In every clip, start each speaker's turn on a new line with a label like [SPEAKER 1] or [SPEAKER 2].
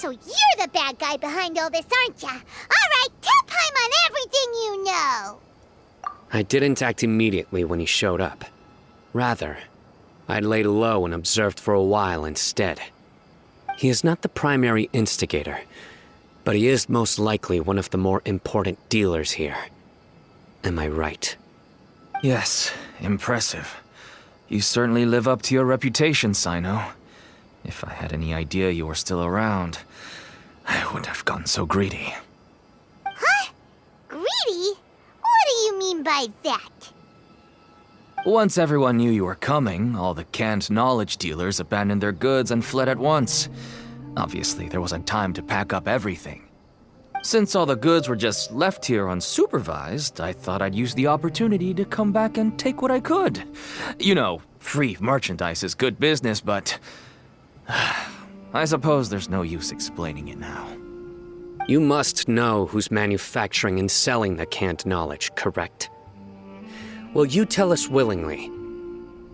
[SPEAKER 1] So you're the bad guy behind all this, aren't ya? All right, tell Paimon everything you know.
[SPEAKER 2] I didn't act immediately when he showed up. Rather, I'd laid low and observed for a while instead. He is not the primary instigator, but he is most likely one of the more important dealers here. Am I right?
[SPEAKER 3] Yes, impressive. You certainly live up to your reputation, Sino. If I had any idea you were still around, I wouldn't have gotten so greedy.
[SPEAKER 1] Huh? Greedy? What do you mean by that?
[SPEAKER 3] Once everyone knew you were coming, all the canned knowledge dealers abandoned their goods and fled at once. Obviously, there wasn't time to pack up everything. Since all the goods were just left here unsupervised, I thought I'd use the opportunity to come back and take what I could. You know, free merchandise is good business, but I suppose there's no use explaining it now.
[SPEAKER 2] You must know who's manufacturing and selling the canned knowledge, correct? Will you tell us willingly,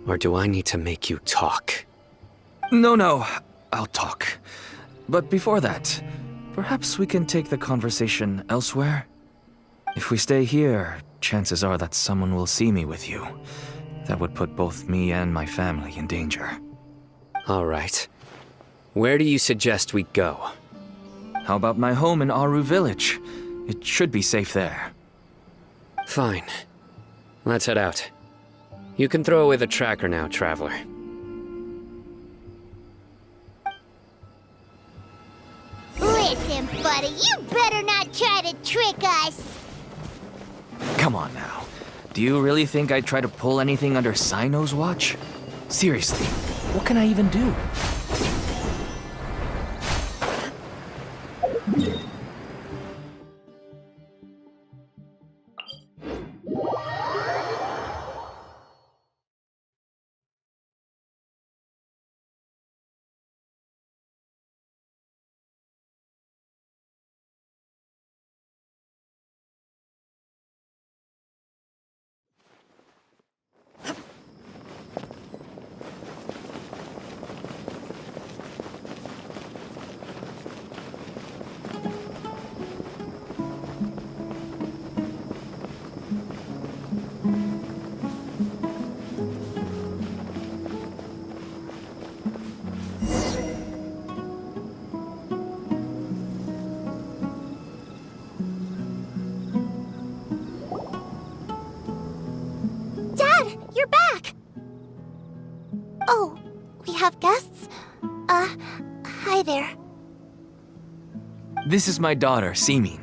[SPEAKER 2] or do I need to make you talk?
[SPEAKER 3] No, I'll talk. But before that, perhaps we can take the conversation elsewhere? If we stay here, chances are that someone will see me with you. That would put both me and my family in danger.
[SPEAKER 2] All right. Where do you suggest we go?
[SPEAKER 3] How about my home in Aureus village? It should be safe there.
[SPEAKER 2] Fine. Let's head out. You can throw away the tracker now, traveler.
[SPEAKER 1] Listen, buddy, you better not try to trick us.
[SPEAKER 3] Come on now. Do you really think I'd try to pull anything under Sino's watch? Seriously, what can I even do?
[SPEAKER 1] You're back! Oh, we have guests? Hi there.
[SPEAKER 3] This is my daughter, Simin.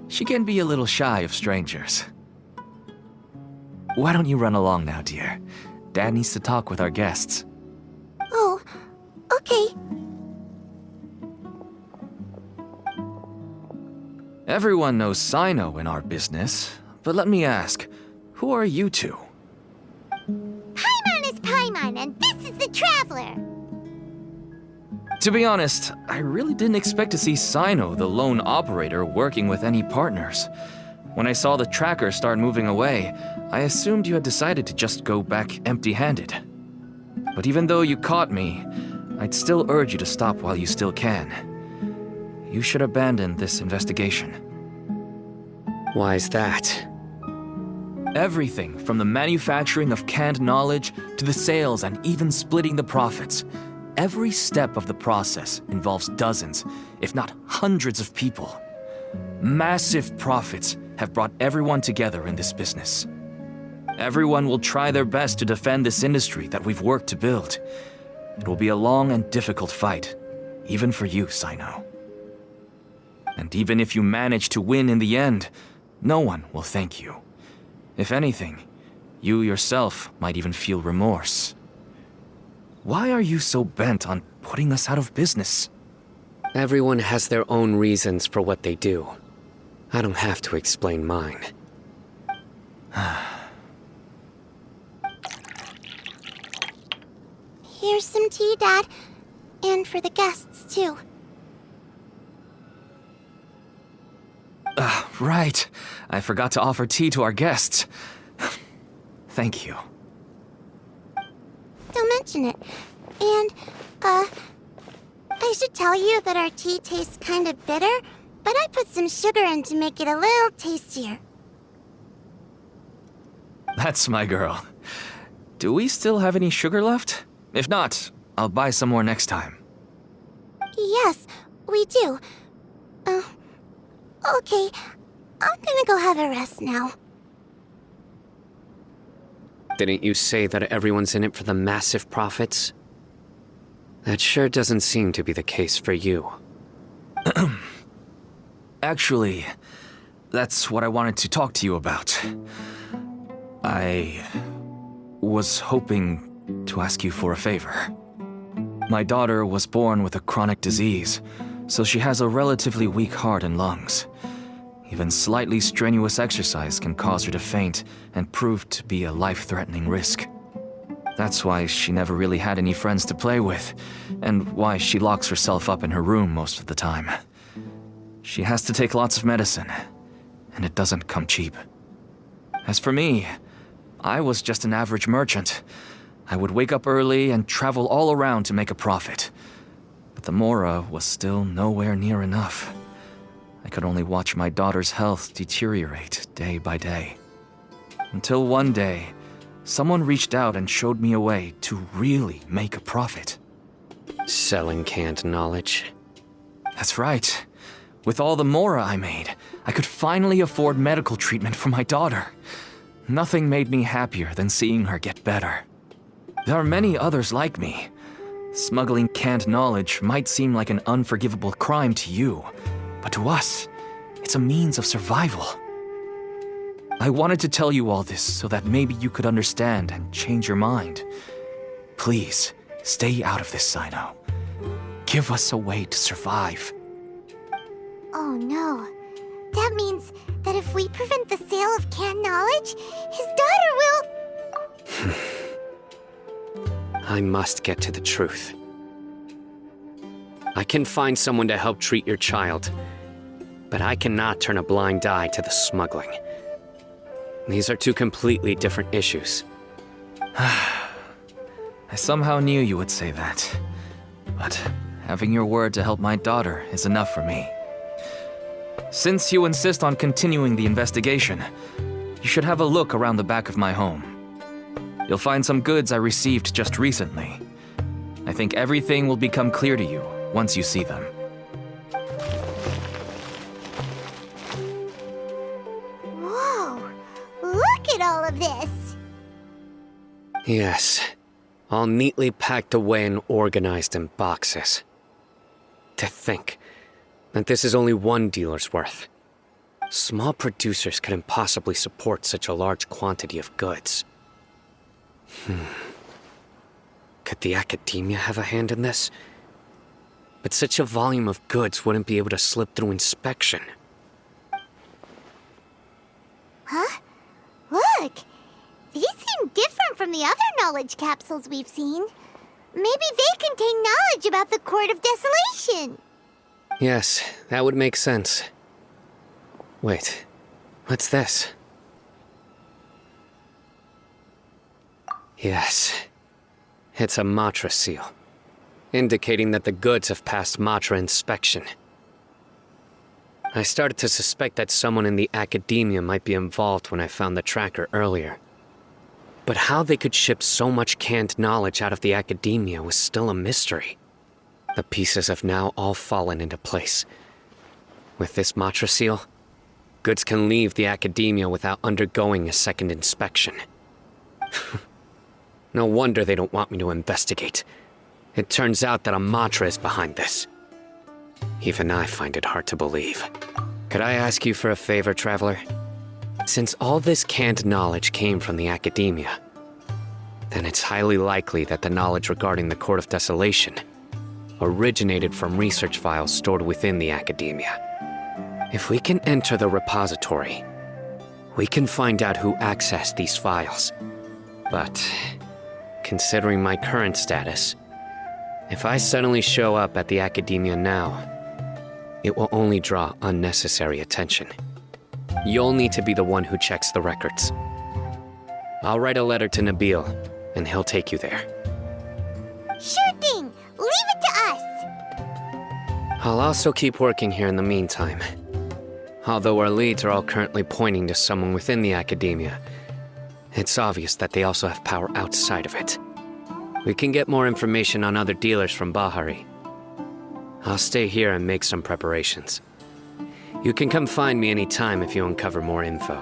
[SPEAKER 3] She can be a little shy of strangers. Why don't you run along now, dear? Dad needs to talk with our guests.
[SPEAKER 1] Oh, okay.
[SPEAKER 3] Everyone knows Sino in our business, but let me ask, who are you two?
[SPEAKER 1] Paimon is Paimon, and this is the Traveler.
[SPEAKER 3] To be honest, I really didn't expect to see Sino, the lone operator, working with any partners. When I saw the tracker start moving away, I assumed you had decided to just go back empty-handed. But even though you caught me, I'd still urge you to stop while you still can. You should abandon this investigation.
[SPEAKER 2] Why is that?
[SPEAKER 3] Everything from the manufacturing of canned knowledge to the sales and even splitting the profits. Every step of the process involves dozens, if not hundreds of people. Massive profits have brought everyone together in this business. Everyone will try their best to defend this industry that we've worked to build. It will be a long and difficult fight, even for you, Sino. And even if you manage to win in the end, no one will thank you. If anything, you yourself might even feel remorse. Why are you so bent on putting us out of business?
[SPEAKER 2] Everyone has their own reasons for what they do. I don't have to explain mine.
[SPEAKER 1] Here's some tea, Dad. And for the guests, too.
[SPEAKER 3] Right. I forgot to offer tea to our guests. Thank you.
[SPEAKER 1] Don't mention it. And, I I should tell you that our tea tastes kind of bitter, but I put some sugar in to make it a little tastier.
[SPEAKER 3] That's my girl. Do we still have any sugar left? If not, I'll buy some more next time.
[SPEAKER 1] Yes, we do. Okay. I'm gonna go have a rest now.
[SPEAKER 2] Didn't you say that everyone's in it for the massive profits? That sure doesn't seem to be the case for you.
[SPEAKER 3] Actually, that's what I wanted to talk to you about. I was hoping to ask you for a favor. My daughter was born with a chronic disease, so she has a relatively weak heart and lungs. Even slightly strenuous exercise can cause her to faint and prove to be a life-threatening risk. That's why she never really had any friends to play with, and why she locks herself up in her room most of the time. She has to take lots of medicine, and it doesn't come cheap. As for me, I was just an average merchant. I would wake up early and travel all around to make a profit. But the Mora was still nowhere near enough. I could only watch my daughter's health deteriorate day by day. Until one day, someone reached out and showed me a way to really make a profit.
[SPEAKER 2] Selling canned knowledge.
[SPEAKER 3] That's right. With all the Mora I made, I could finally afford medical treatment for my daughter. Nothing made me happier than seeing her get better. There are many others like me. Smuggling canned knowledge might seem like an unforgivable crime to you, but to us, it's a means of survival. I wanted to tell you all this so that maybe you could understand and change your mind. Please, stay out of this, Sino. Give us a way to survive.
[SPEAKER 1] Oh no. That means that if we prevent the sale of canned knowledge, his daughter will...
[SPEAKER 2] I must get to the truth. I can find someone to help treat your child, but I cannot turn a blind eye to the smuggling. These are two completely different issues.
[SPEAKER 3] I somehow knew you would say that. But having your word to help my daughter is enough for me. Since you insist on continuing the investigation, you should have a look around the back of my home. You'll find some goods I received just recently. I think everything will become clear to you once you see them.
[SPEAKER 1] Whoa! Look at all of this!
[SPEAKER 2] Yes, all neatly packed away and organized in boxes. To think that this is only one dealer's worth. Small producers couldn't possibly support such a large quantity of goods. Could the academia have a hand in this? But such a volume of goods wouldn't be able to slip through inspection.
[SPEAKER 1] Huh? Look! These seem different from the other knowledge capsules we've seen. Maybe they contain knowledge about the Court of Desolation.
[SPEAKER 2] Yes, that would make sense. Wait, what's this? Yes, it's a Matra seal, indicating that the goods have passed Matra inspection. I started to suspect that someone in the academia might be involved when I found the tracker earlier. But how they could ship so much canned knowledge out of the academia was still a mystery. The pieces have now all fallen into place. With this Matra seal, goods can leave the academia without undergoing a second inspection. No wonder they don't want me to investigate. It turns out that a Matra is behind this. Even I find it hard to believe. Could I ask you for a favor, Traveler? Since all this canned knowledge came from the academia, then it's highly likely that the knowledge regarding the Court of Desolation originated from research files stored within the academia. If we can enter the repository, we can find out who accessed these files. But considering my current status, if I suddenly show up at the academia now, it will only draw unnecessary attention. You'll need to be the one who checks the records. I'll write a letter to Nabil, and he'll take you there.
[SPEAKER 1] Sure thing! Leave it to us!
[SPEAKER 2] I'll also keep working here in the meantime. Although our leads are all currently pointing to someone within the academia, it's obvious that they also have power outside of it. We can get more information on other dealers from Bahari. I'll stay here and make some preparations. You can come find me anytime if you uncover more info.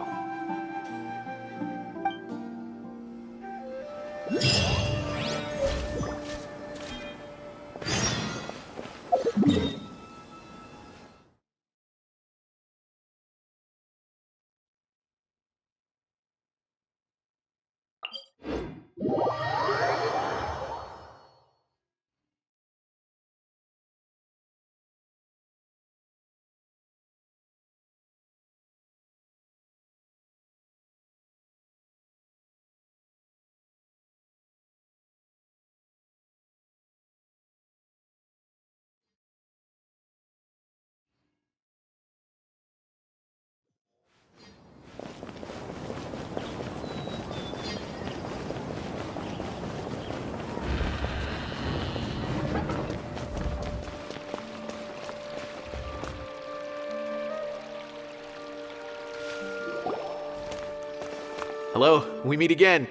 [SPEAKER 4] Hello, we meet again.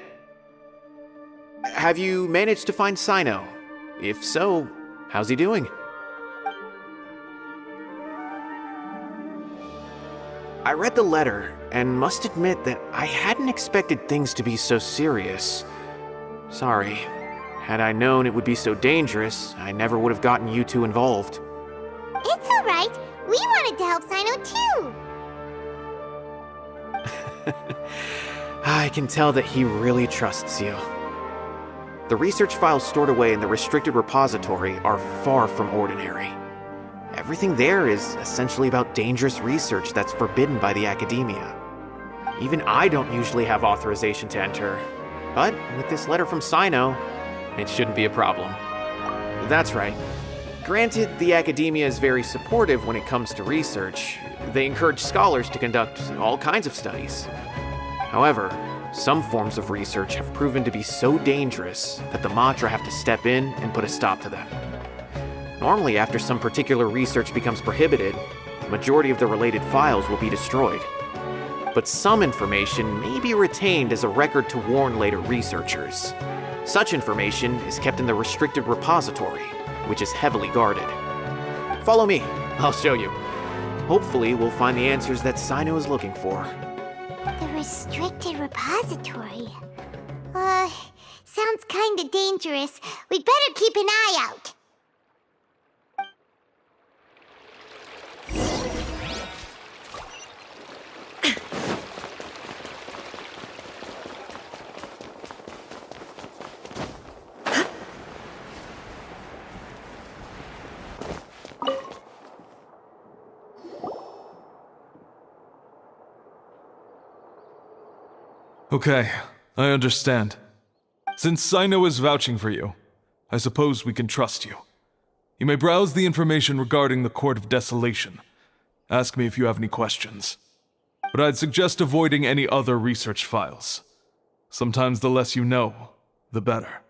[SPEAKER 4] Have you managed to find Sino? If so, how's he doing? I read the letter and must admit that I hadn't expected things to be so serious. Sorry. Had I known it would be so dangerous, I never would have gotten you two involved.
[SPEAKER 1] It's alright. We wanted to help Sino too.
[SPEAKER 4] I can tell that he really trusts you. The research files stored away in the restricted repository are far from ordinary. Everything there is essentially about dangerous research that's forbidden by the academia. Even I don't usually have authorization to enter, but with this letter from Sino, it shouldn't be a problem. That's right. Granted, the academia is very supportive when it comes to research. They encourage scholars to conduct all kinds of studies. However, some forms of research have proven to be so dangerous that the Matra have to step in and put a stop to them. Normally, after some particular research becomes prohibited, the majority of the related files will be destroyed. But some information may be retained as a record to warn later researchers. Such information is kept in the restricted repository, which is heavily guarded. Follow me, I'll show you. Hopefully, we'll find the answers that Sino is looking for.
[SPEAKER 1] The restricted repository. Sounds kinda dangerous. We'd better keep an eye out.
[SPEAKER 5] Okay, I understand. Since Sino is vouching for you, I suppose we can trust you. You may browse the information regarding the Court of Desolation. Ask me if you have any questions. But I'd suggest avoiding any other research files. Sometimes the less you know, the better.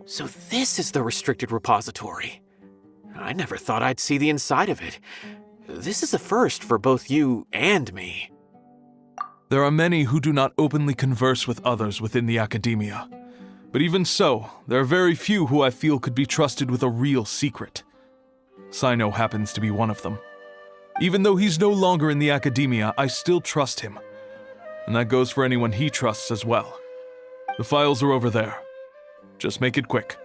[SPEAKER 4] So this is the restricted repository. I never thought I'd see the inside of it. This is a first for both you and me.
[SPEAKER 5] There are many who do not openly converse with others within the academia. But even so, there are very few who I feel could be trusted with a real secret. Sino happens to be one of them. Even though he's no longer in the academia, I still trust him. And that goes for anyone he trusts as well. The files are over there. Just make it quick.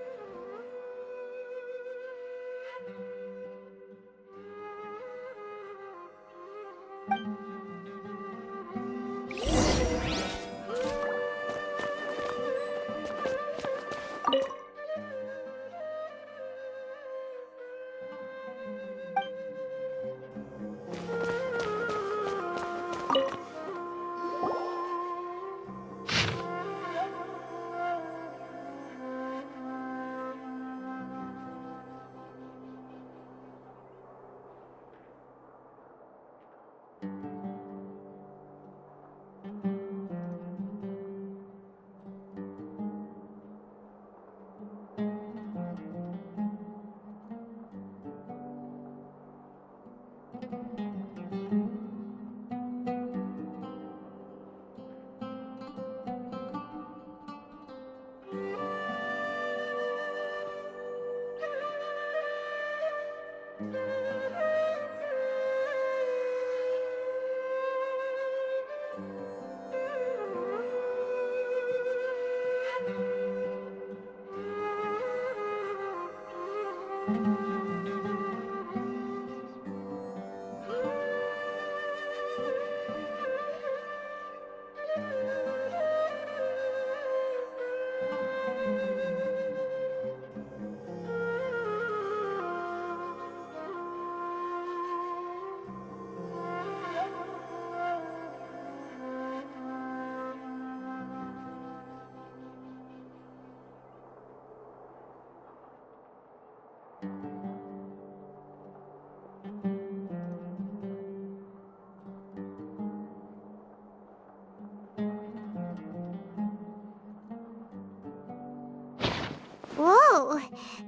[SPEAKER 1] Whoa,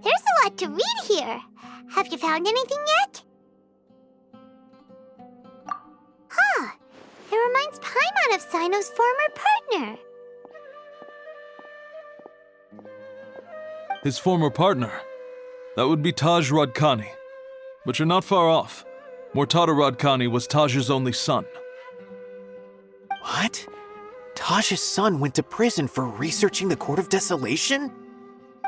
[SPEAKER 1] there's a lot to read here. Have you found anything yet? Huh, it reminds Paimon of Sino's former partner.
[SPEAKER 5] His former partner? That would be Taj Radkani. But you're not far off. Mortada Radkani was Taj's only son.
[SPEAKER 4] What? Taj's son went to prison for researching the Court of Desolation?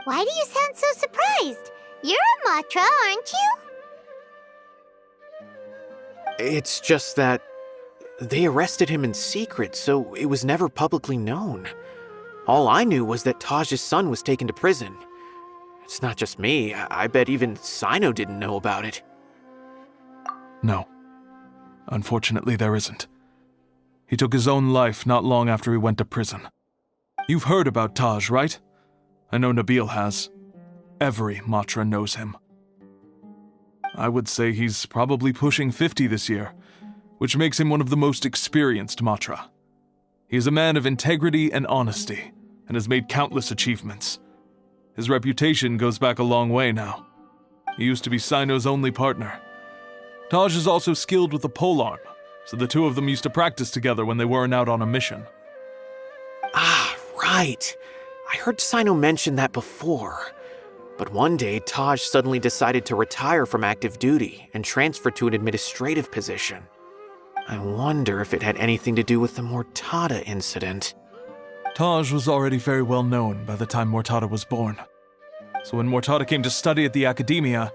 [SPEAKER 1] Why do you sound so surprised? You're a Matra, aren't you?
[SPEAKER 4] It's just that they arrested him in secret, so it was never publicly known. All I knew was that Taj's son was taken to prison. It's not just me. I bet even Sino didn't know about it.
[SPEAKER 5] No. Unfortunately, there isn't. He took his own life not long after he went to prison. You've heard about Taj, right? I know Nabil has. Every Matra knows him. I would say he's probably pushing 50 this year, which makes him one of the most experienced Matra. He is a man of integrity and honesty, and has made countless achievements. His reputation goes back a long way now. He used to be Sino's only partner. Taj is also skilled with the polearm, so the two of them used to practice together when they weren't out on a mission.
[SPEAKER 4] Ah, right. I heard Sino mention that before. But one day, Taj suddenly decided to retire from active duty and transfer to an administrative position. I wonder if it had anything to do with the Mortada incident.
[SPEAKER 5] Taj was already very well known by the time Mortada was born. So when Mortada came to study at the Academia,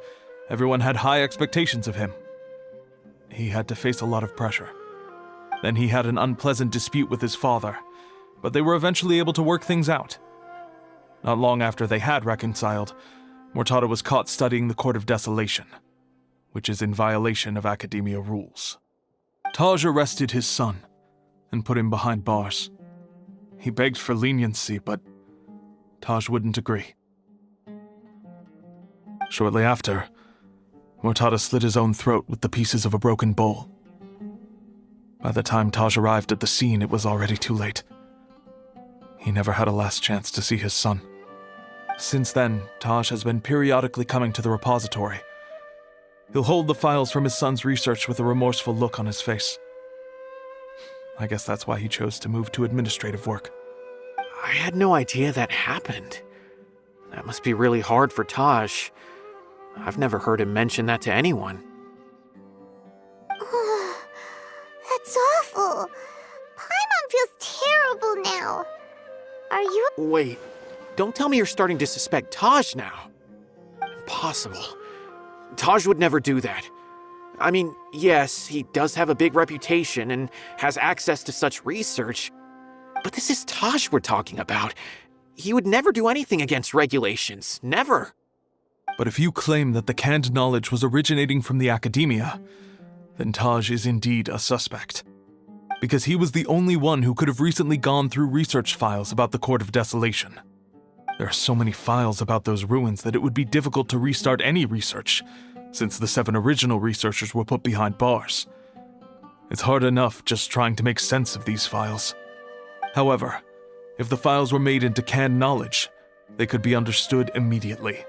[SPEAKER 5] everyone had high expectations of him. He had to face a lot of pressure. Then he had an unpleasant dispute with his father, but they were eventually able to work things out. Not long after they had reconciled, Mortada was caught studying the Court of Desolation, which is in violation of Academia rules. Taj arrested his son and put him behind bars. He begged for leniency, but Taj wouldn't agree. Shortly after, Mortada slit his own throat with the pieces of a broken bowl. By the time Taj arrived at the scene, it was already too late. He never had a last chance to see his son. Since then, Taj has been periodically coming to the repository. He'll hold the files from his son's research with a remorseful look on his face. I guess that's why he chose to move to administrative work.
[SPEAKER 4] I had no idea that happened. That must be really hard for Taj. I've never heard him mention that to anyone.
[SPEAKER 1] That's awful. Paimon feels terrible now. Are you...
[SPEAKER 4] Wait, don't tell me you're starting to suspect Taj now. Impossible. Taj would never do that. I mean, yes, he does have a big reputation and has access to such research, but this is Taj we're talking about. He would never do anything against regulations. Never.
[SPEAKER 5] But if you claim that the canned knowledge was originating from the Academia, then Taj is indeed a suspect. Because he was the only one who could have recently gone through research files about the Court of Desolation. There are so many files about those ruins that it would be difficult to restart any research, since the 7 original researchers were put behind bars. It's hard enough just trying to make sense of these files. However, if the files were made into canned knowledge, they could be understood immediately.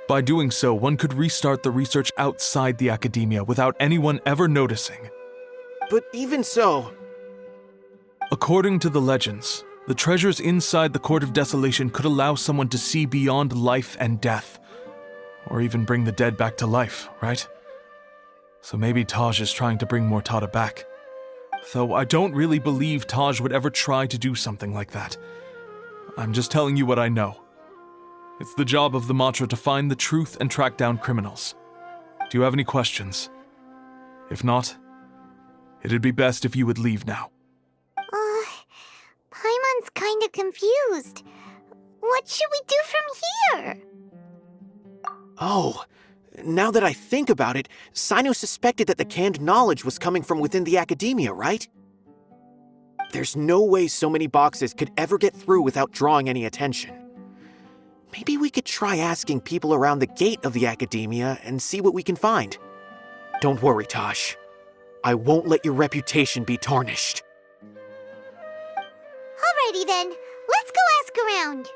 [SPEAKER 5] By doing so, one could restart the research outside the Academia without anyone ever noticing.
[SPEAKER 4] But even so...
[SPEAKER 5] According to the legends, the treasures inside the Court of Desolation could allow someone to see beyond life and death. or even bring the dead back to life, right? So maybe Taj is trying to bring Mortada back. Though I don't really believe Taj would ever try to do something like that. I'm just telling you what I know. It's the job of the Matra to find the truth and track down criminals. Do you have any questions? If not, it'd be best if you would leave now.
[SPEAKER 1] Paimon's kinda confused. What should we do from here?
[SPEAKER 4] Oh, now that I think about it, Sino suspected that the canned knowledge was coming from within the academia, right? There's no way so many boxes could ever get through without drawing any attention. Maybe we could try asking people around the gate of the academia and see what we can find. Don't worry, Tosh. I won't let your reputation be tarnished.
[SPEAKER 1] Alrighty then, let's go ask around.